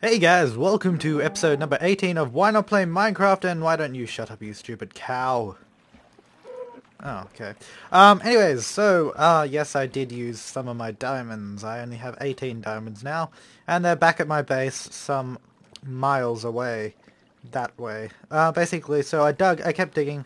Hey guys, welcome to episode number 18 of Why Not Play Minecraft, and why don't you shut up, you stupid cow? Oh, okay. Anyways, yes, I did use some of my diamonds. I only have 18 diamonds now, and they're back at my base some miles away. That way. Basically, so I kept digging.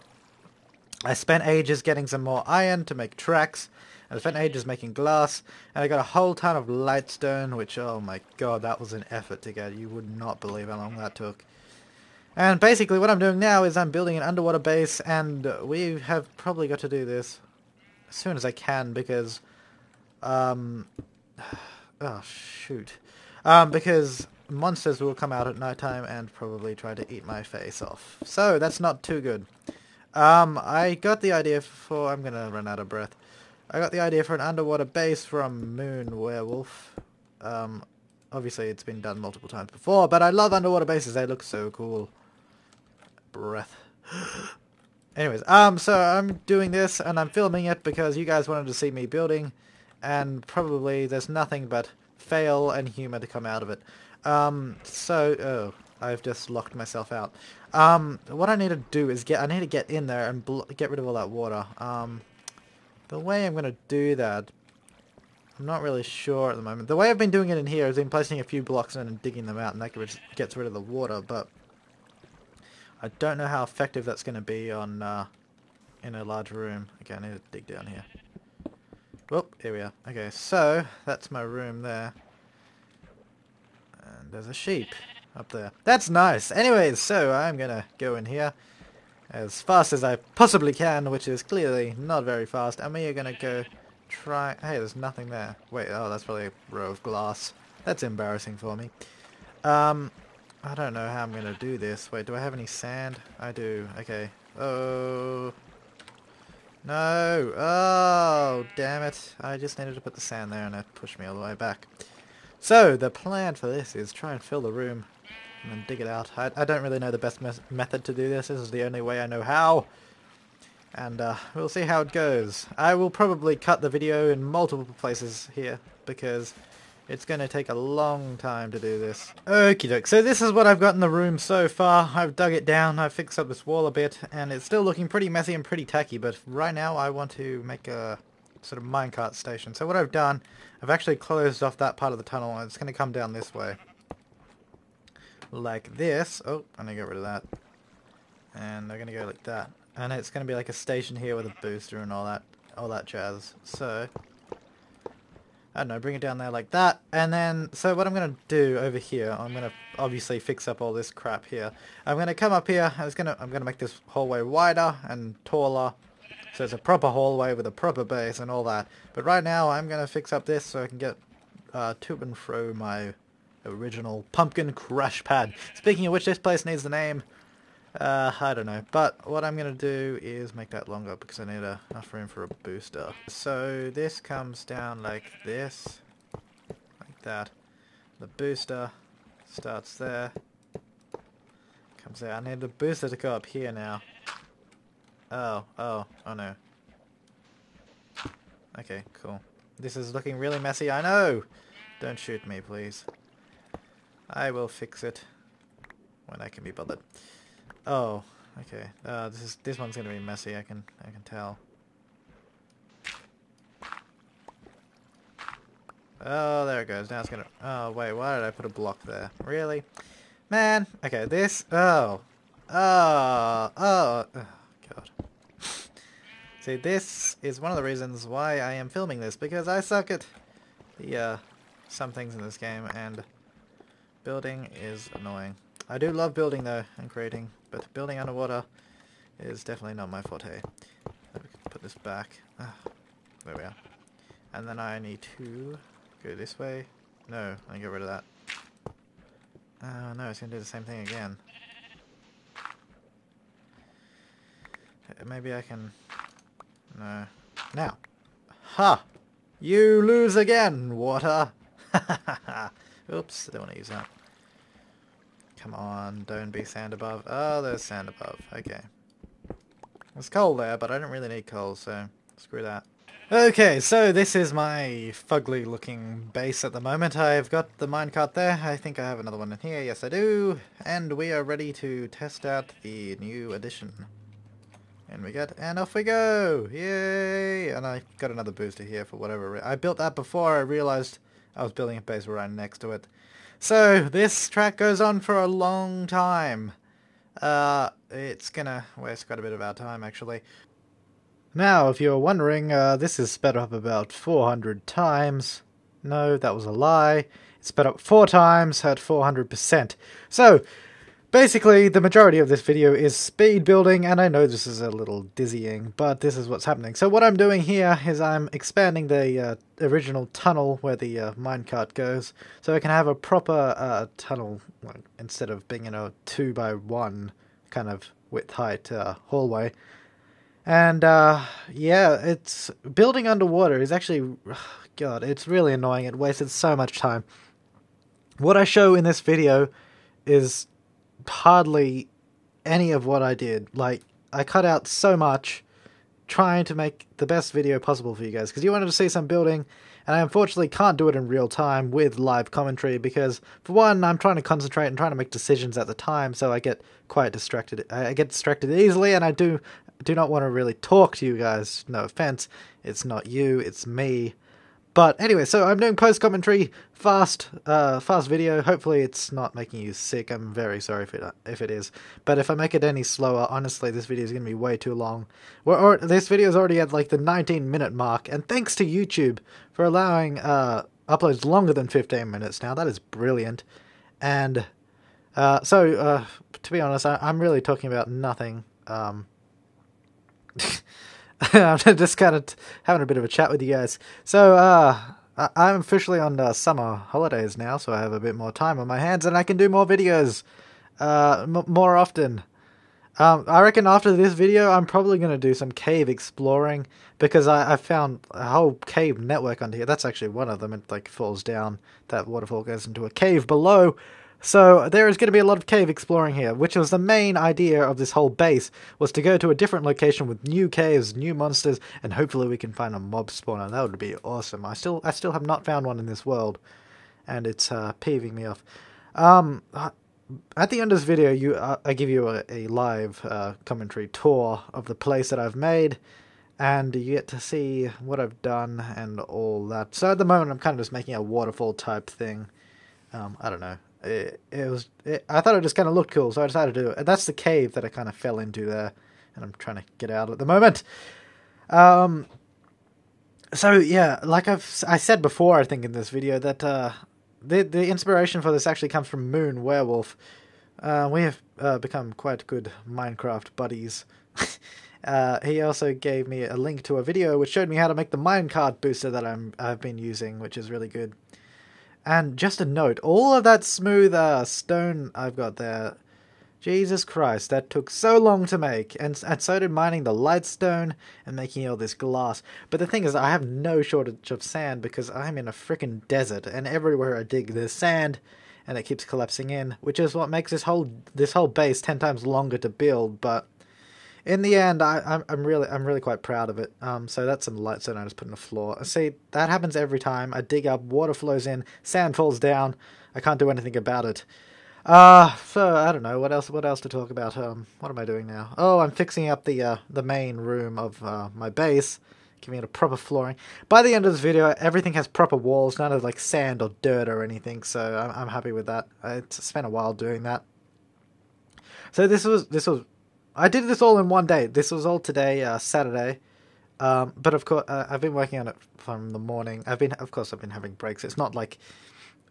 I spent ages getting some more iron to make tracks. I spent ages making glass, and I got a whole ton of lightstone, which, oh my god, that was an effort to get. You would not believe how long that took. And basically what I'm doing now is I'm building an underwater base, and we have probably got to do this as soon as I can, because, oh shoot, because monsters will come out at nighttime and probably try to eat my face off. So that's not too good. I got the idea for, I'm gonna run out of breath. I got the idea for an underwater base from Moon Werewolf. Obviously it's been done multiple times before, but I love underwater bases, they look so cool. Breath. Anyways, so I'm doing this, and I'm filming it because you guys wanted to see me building, and probably there's nothing but fail and humor to come out of it. Oh, I've just locked myself out. What I need to do is I need to get in there and get rid of all that water. The way I'm going to do that, I'm not really sure at the moment. The way I've been doing it in here is been placing a few blocks in and digging them out, and that gets rid of the water, but I don't know how effective that's going to be on in a large room. Okay, I need to dig down here. Whoop, here we are. Okay, so that's my room there. And there's a sheep up there. That's nice. Anyways, so I'm going to go in here as fast as I possibly can, which is clearly not very fast. And we are going to go try... Hey, there's nothing there. Wait, oh, that's probably a row of glass. That's embarrassing for me. I don't know how I'm going to do this. Wait, do I have any sand? I do. Okay. Oh. No. Oh, damn it. I just needed to put the sand there and it pushed me all the way back. So, the plan for this is try and fill the room and then dig it out. I don't really know the best method to do this. This is the only way I know how. And we'll see how it goes. I will probably cut the video in multiple places here because it's going to take a long time to do this. Okie doke, so this is what I've got in the room so far. I've dug it down, I've fixed up this wall a bit, and it's still looking pretty messy and pretty tacky, but right now I want to make a sort of minecart station. So what I've done, I've actually closed off that part of the tunnel, and it's going to come down this way. Like this. Oh, I'm going to get rid of that. And they're going to go like that. And it's going to be like a station here with a booster and all that jazz. So I don't know, bring it down there like that, and then, so what I'm going to do over here, I'm going to obviously fix up all this crap here. I'm going to come up here, I'm going to make this hallway wider and taller, so it's a proper hallway with a proper base and all that. But right now, I'm going to fix up this so I can get to and fro my original pumpkin crash pad. Speaking of which, this place needs the name. I don't know, but what I'm going to do is make that longer because I need enough room for a booster. So this comes down like this, like that. The booster starts there, comes out. I need the booster to go up here now. Oh no. Okay, cool. This is looking really messy, I know! Don't shoot me, please. I will fix it when I can be bothered. Oh, okay. This one's gonna be messy. I can tell. Oh, there it goes. Now it's gonna. Oh wait, why did I put a block there? Really, man? Okay, this. Oh, God. See, this is one of the reasons why I am filming this, because I suck at the some things in this game, and building is annoying. I do love building though and creating, but building underwater is definitely not my forte. Let me put this back. There we are. And then I need to go this way. No, I get rid of that. Oh no, it's going to do the same thing again. Maybe I can... No. Now. Ha! You lose again, water! Oops, I don't want to use that. Come on, don't be sand above. Oh, there's sand above. Okay. There's coal there, but I don't really need coal, so screw that. Okay, so this is my fugly looking base at the moment. I've got the minecart there. I think I have another one in here. Yes, I do. And we are ready to test out the new addition. And off we go! Yay! And I got another booster here for whatever reason. I built that before I realized I was building a base right next to it. So, this track goes on for a long time. It's gonna waste quite a bit of our time, actually. Now, if you're wondering, this is sped up about 400 times. No, that was a lie. It's sped up 4 times at 400%. So, basically, the majority of this video is speed building, and I know this is a little dizzying, but this is what's happening. So what I'm doing here is I'm expanding the original tunnel where the minecart goes, so I can have a proper tunnel, like, instead of being in a 2x1 kind of width height hallway. And yeah, it's building underwater is actually, God, it's really annoying. It wasted so much time. What I show in this video is hardly any of what I did. Like, I cut out so much trying to make the best video possible for you guys, because you wanted to see some building, and I unfortunately can't do it in real time with live commentary, because for one, I'm trying to concentrate and trying to make decisions at the time, so I get quite distracted. I get distracted easily, and I do not want to really talk to you guys. No offense, it's not you, it's me. But anyway, so I'm doing post-commentary, fast video. Hopefully it's not making you sick. I'm very sorry if it is. But if I make it any slower, honestly, this video is going to be way too long. This video is already at like the 19-minute mark, and thanks to YouTube for allowing uploads longer than 15 minutes now. That is brilliant. And to be honest, I'm really talking about nothing. I'm just kind of having a bit of a chat with you guys. So, I'm officially on summer holidays now, so I have a bit more time on my hands, and I can do more videos more often. I reckon after this video, I'm probably going to do some cave exploring, because I found a whole cave network under here. That's actually one of them. It like falls down. That waterfall goes into a cave below. So there is going to be a lot of cave exploring here, which was the main idea of this whole base, was to go to a different location with new caves, new monsters, and hopefully we can find a mob spawner. That would be awesome. I still have not found one in this world, and it's peeving me off. At the end of this video, I give you a live commentary tour of the place that I've made, and you get to see what I've done and all that. So at the moment, I'm kind of just making a waterfall type thing. I don't know. I thought it just kind of looked cool, so I decided to do it. And that's the cave that I kind of fell into there, and I'm trying to get out at the moment. So yeah, like I said before, I think in this video, that the inspiration for this actually comes from Moon Werewolf. We have become quite good Minecraft buddies. He also gave me a link to a video which showed me how to make the minecart booster that I've been using, which is really good. And just a note, all of that smooth stone I've got there, Jesus Christ, that took so long to make, and so did mining the lightstone and making all this glass. But the thing is, I have no shortage of sand because I'm in a frickin' desert, and everywhere I dig there's sand, and it keeps collapsing in, which is what makes this whole base 10 times longer to build. But in the end, I'm really quite proud of it. So that's some lightstone I just put in the floor. See, that happens every time. I dig up, water flows in, sand falls down. I can't do anything about it. So I don't know what else to talk about. What am I doing now? Oh, I'm fixing up the main room of my base, giving it a proper flooring. By the end of this video, everything has proper walls, none of like sand or dirt or anything. So I'm happy with that. I spent a while doing that. So this was. I did this all in one day. This was all today, Saturday. But of course, I've been working on it from the morning. I've been having breaks. It's not like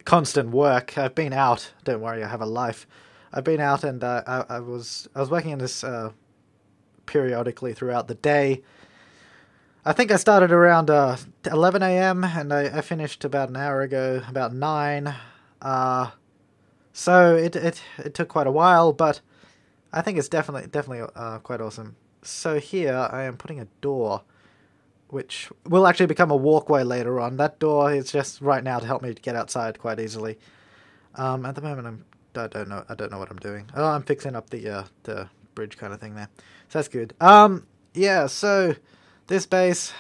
constant work. I've been out. Don't worry, I have a life. I've been out, and I was working on this periodically throughout the day. I think I started around 11 a.m. and I finished about an hour ago, about 9. So it took quite a while, but I think it's definitely quite awesome. So here I am putting a door, which will actually become a walkway later on. That door is just right now to help me get outside quite easily. At the moment I don't know what I'm doing. Oh, I'm fixing up the bridge kind of thing there. So that's good. Yeah. So this base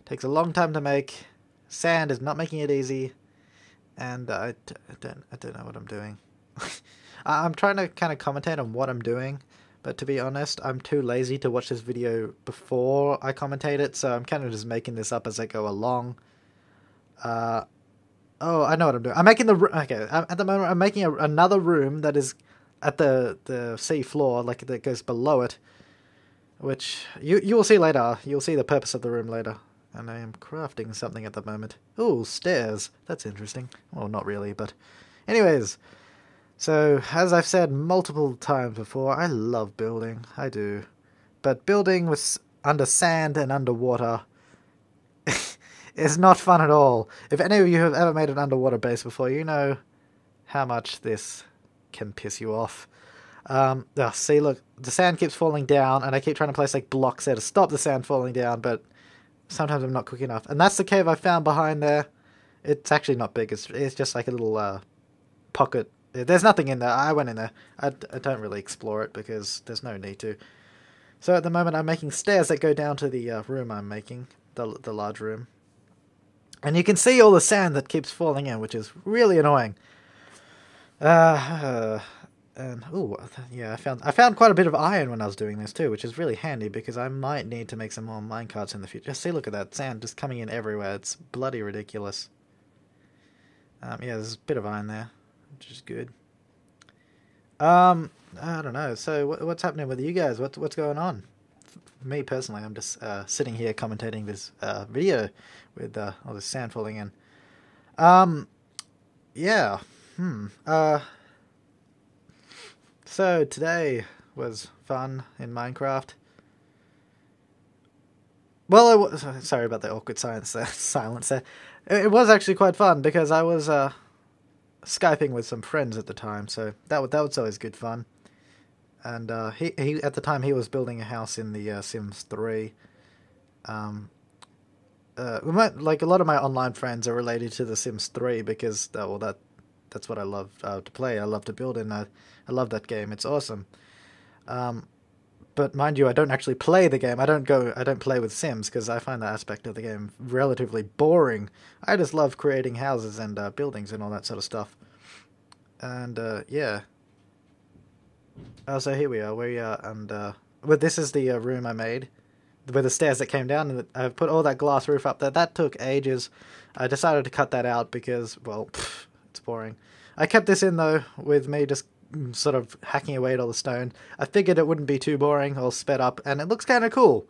Takes a long time to make. Sand is not making it easy. And I don't know what I'm doing. I'm trying to kind of commentate on what I'm doing. But to be honest, I'm too lazy to watch this video before I commentate it. So I'm kind of just making this up as I go along. Oh, I know what I'm doing. I'm making the... Okay, at the moment I'm making another room that is at the sea floor, like that goes below it. Which you will see later. You'll see the purpose of the room later. And I am crafting something at the moment. Ooh, stairs. That's interesting. Well, not really, but... Anyways, so, as I've said multiple times before, I love building. I do. But building with under sand and underwater is not fun at all. If any of you have ever made an underwater base before, you know how much this can piss you off. See, look, the sand keeps falling down, and I keep trying to place like blocks there to stop the sand falling down, but sometimes I'm not quick enough. And that's the cave I found behind there. It's actually not big. It's just like a little pocket. There's nothing in there. I went in there. I don't really explore it because there's no need to. So at the moment I'm making stairs that go down to the room I'm making, the large room. And you can see all the sand that keeps falling in, which is really annoying. And ooh, yeah, I found quite a bit of iron when I was doing this too, which is really handy because I might need to make some more minecarts in the future. Just see, look at that sand just coming in everywhere. It's bloody ridiculous. Yeah, there's a bit of iron there, which is good. I don't know. So what's happening with you guys? What's going on? Me personally, I'm just sitting here commentating this video with all this sand falling in. Yeah. So today was fun in Minecraft. Well, sorry about the awkward silence there. It was actually quite fun because I was Skyping with some friends at the time, so that was always good fun. And he at the time he was building a house in the Sims 3. Like a lot of my online friends are related to the Sims 3 because that's what I love to play. I love to build in. I love that game. It's awesome. But mind you, I don't actually play the game. I don't play with Sims because I find that aspect of the game relatively boring. I just love creating houses and buildings and all that sort of stuff. And yeah. So here we are. And but this is the room I made with the stairs that came down, and I've put all that glass roof up there. That took ages. I decided to cut that out because, well, it's boring. I kept this in though with me just sort of hacking away at all the stone. I figured it wouldn't be too boring or sped up, and it looks kind of cool.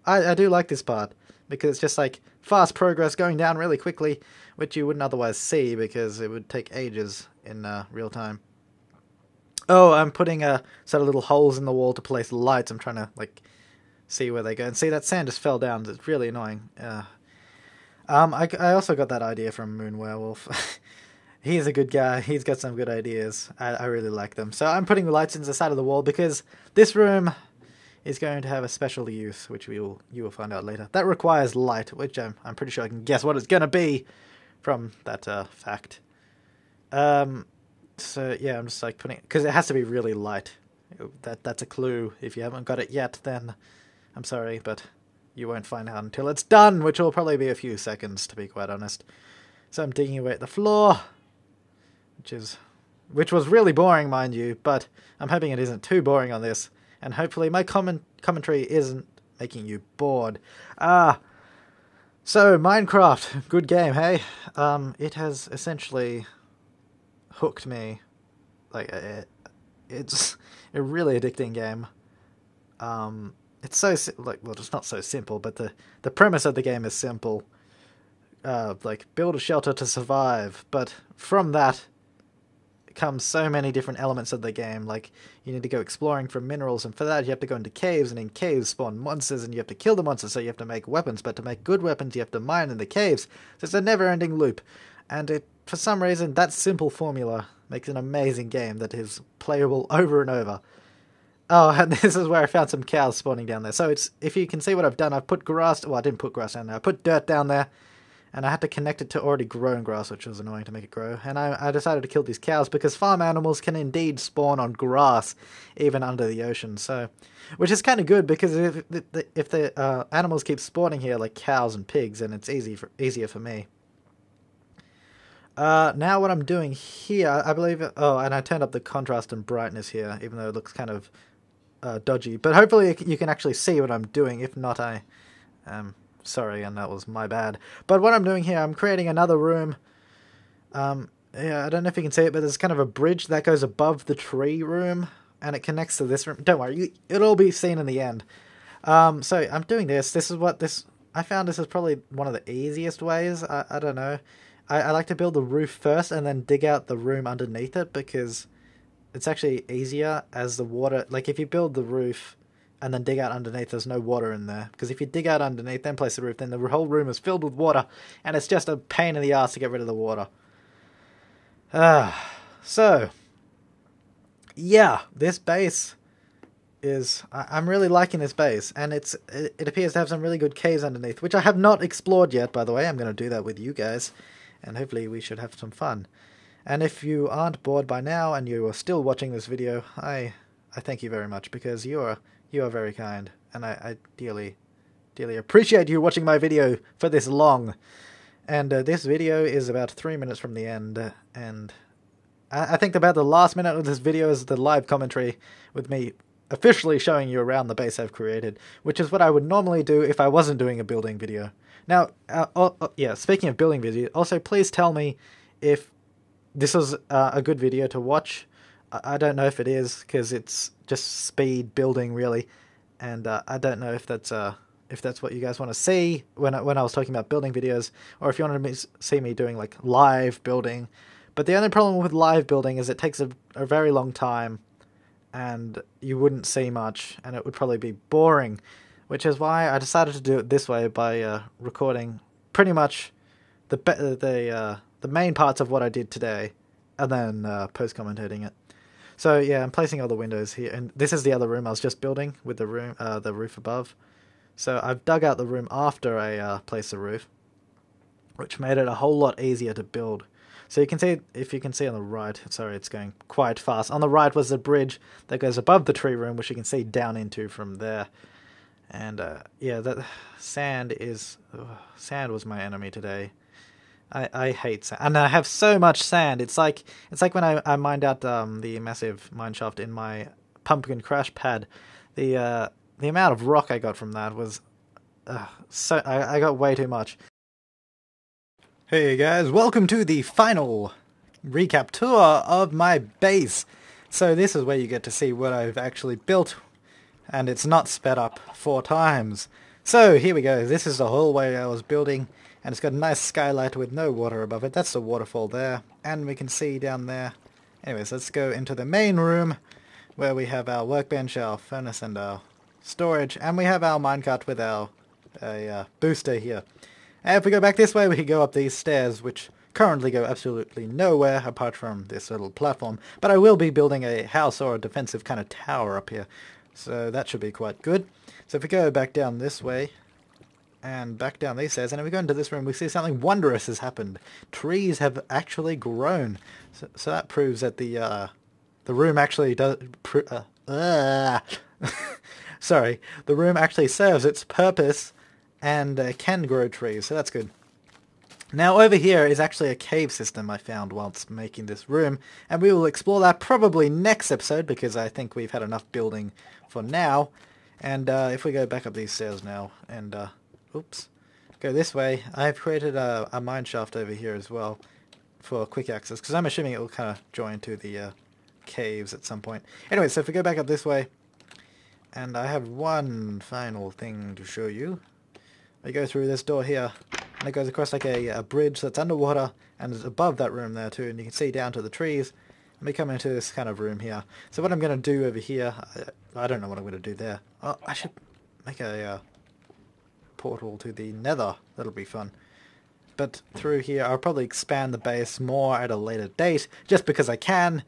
I do like this part because it's just like fast progress going down really quickly, which you wouldn't otherwise see because it would take ages in real time. Oh, I'm putting sort of little holes in the wall to place lights. I'm trying to like see where they go, and see that sand just fell down. It's really annoying. I also got that idea from Moon Werewolf. He's a good guy. He's got some good ideas. I really like them. So I'm putting the lights into the side of the wall because this room is going to have a special use, which you will find out later. That requires light, which I'm pretty sure I can guess what it's going to be from that fact. So yeah, I'm just like putting, because it has to be really light. That's a clue. If you haven't got it yet, then I'm sorry, but you won't find out until it's done, which will probably be a few seconds, to be quite honest. So I'm digging away at the floor, which was really boring, mind you, but I'm hoping it isn't too boring on this, and hopefully my commentary isn't making you bored. So Minecraft, good game, hey? It has essentially hooked me. Like, it's a really addicting game. It's so well, it's not so simple, but the premise of the game is simple. Like, build a shelter to survive, but from that comes so many different elements of the game. Like, you need to go exploring for minerals, and for that you have to go into caves, and in caves spawn monsters, and you have to kill the monsters, so you have to make weapons, but to make good weapons you have to mine in the caves. So it's a never-ending loop, and for some reason that simple formula makes an amazing game that is playable over and over. Oh, and this is where I found some cows spawning down there. So if you can see what I've done, I've put grass, well, I didn't put grass down there, I put dirt down there, and I had to connect it to already grown grass, which was annoying to make it grow. And I decided to kill these cows because farm animals can indeed spawn on grass, even under the ocean. So, which is kind of good because if the animals keep spawning here, like cows and pigs, then it's easier for me. Now what I'm doing here, I believe... Oh, and I turned up the contrast and brightness here, even though it looks kind of dodgy. But hopefully you can actually see what I'm doing. If not, sorry, and that was my bad. But what I'm doing here, I'm creating another room. Yeah, I don't know if you can see it, but there's kind of a bridge that goes above the tree room, and it connects to this room. Don't worry, it'll all be seen in the end. So I'm doing this. This is what this... I found this is probably one of the easiest ways. I don't know. I like to build the roof first and then dig out the room underneath it because it's actually easier as the water... Like, if you build the roof and then dig out underneath, there's no water in there. Because if you dig out underneath, then place the roof, then the whole room is filled with water, and it's just a pain in the ass to get rid of the water. So, yeah, this base is... I'm really liking this base, and it appears to have some really good caves underneath, which I have not explored yet, by the way. I'm going to do that with you guys, and hopefully we should have some fun. And if you aren't bored by now and you are still watching this video, I thank you very much, because you are very kind, and I dearly appreciate you watching my video for this long. And this video is about 3 minutes from the end, and I think about the last minute of this video is the live commentary with me officially showing you around the base I've created, which is what I would normally do if I wasn't doing a building video. Now, yeah, speaking of building video, also please tell me if this was a good video to watch. I don't know if it is, because it's just speed building, really, and I don't know if that's what you guys want to see when I was talking about building videos, or if you want to see me doing like live building. But the only problem with live building is it takes a very long time, and you wouldn't see much, and it would probably be boring, which is why I decided to do it this way by recording pretty much the main parts of what I did today, and then post-commentating it. So yeah, I'm placing all the windows here, and this is the other room I was just building with the roof above. So I've dug out the room after I placed the roof, which made it a whole lot easier to build. So you can see, if you can see on the right, sorry, it's going quite fast. On the right was the bridge that goes above the tree room, which you can see down into from there. And yeah, that sand was my enemy today. I hate sand, and I have so much sand. It's like when I mined out the massive mineshaft in my pumpkin crash pad. The amount of rock I got from that was so I got way too much. Hey guys, welcome to the final recap tour of my base. So this is where you get to see what I've actually built, and it's not sped up 4 times. So here we go. This is the hallway I was building, and it's got a nice skylight with no water above it. That's the waterfall there, and we can see down there. Anyways, let's go into the main room where we have our workbench, our furnace, and our storage, and we have our minecart with our booster here. And if we go back this way, we can go up these stairs, which currently go absolutely nowhere apart from this little platform. But I will be building a house or a defensive kind of tower up here, so that should be quite good. So if we go back down this way, and back down these stairs, and if we go into this room, we see something wondrous has happened. Trees have actually grown. So that proves that the room actually does... Sorry, the room actually serves its purpose and can grow trees, so that's good. Now over here is actually a cave system I found whilst making this room, and we will explore that probably next episode, because I think we've had enough building for now. And if we go back up these stairs now, and oops, go this way, I've created a mine shaft over here as well for quick access, because I'm assuming it will kind of join to the caves at some point. Anyway, so if we go back up this way, and I have one final thing to show you. I go through this door here, and it goes across like a bridge that's underwater, and is above that room there too, and you can see down to the trees, and we come into this kind of room here. So what I'm going to do over here, I don't know what I'm going to do there. Oh, I should make a portal to the nether. That'll be fun. But through here, I'll probably expand the base more at a later date, just because I can,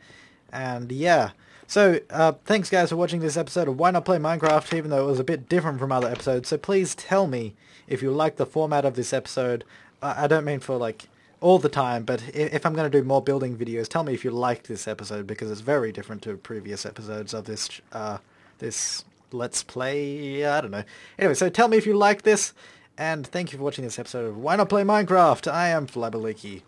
and yeah. So, thanks guys for watching this episode of Why Not Play Minecraft, even though it was a bit different from other episodes. So please tell me if you like the format of this episode. I don't mean for like all the time, but if I'm going to do more building videos, tell me if you liked this episode, because it's very different to previous episodes of this Let's Play. I don't know. Anyway, so tell me if you like this, and thank you for watching this episode of Why Not Play Minecraft. I am Flabaliki.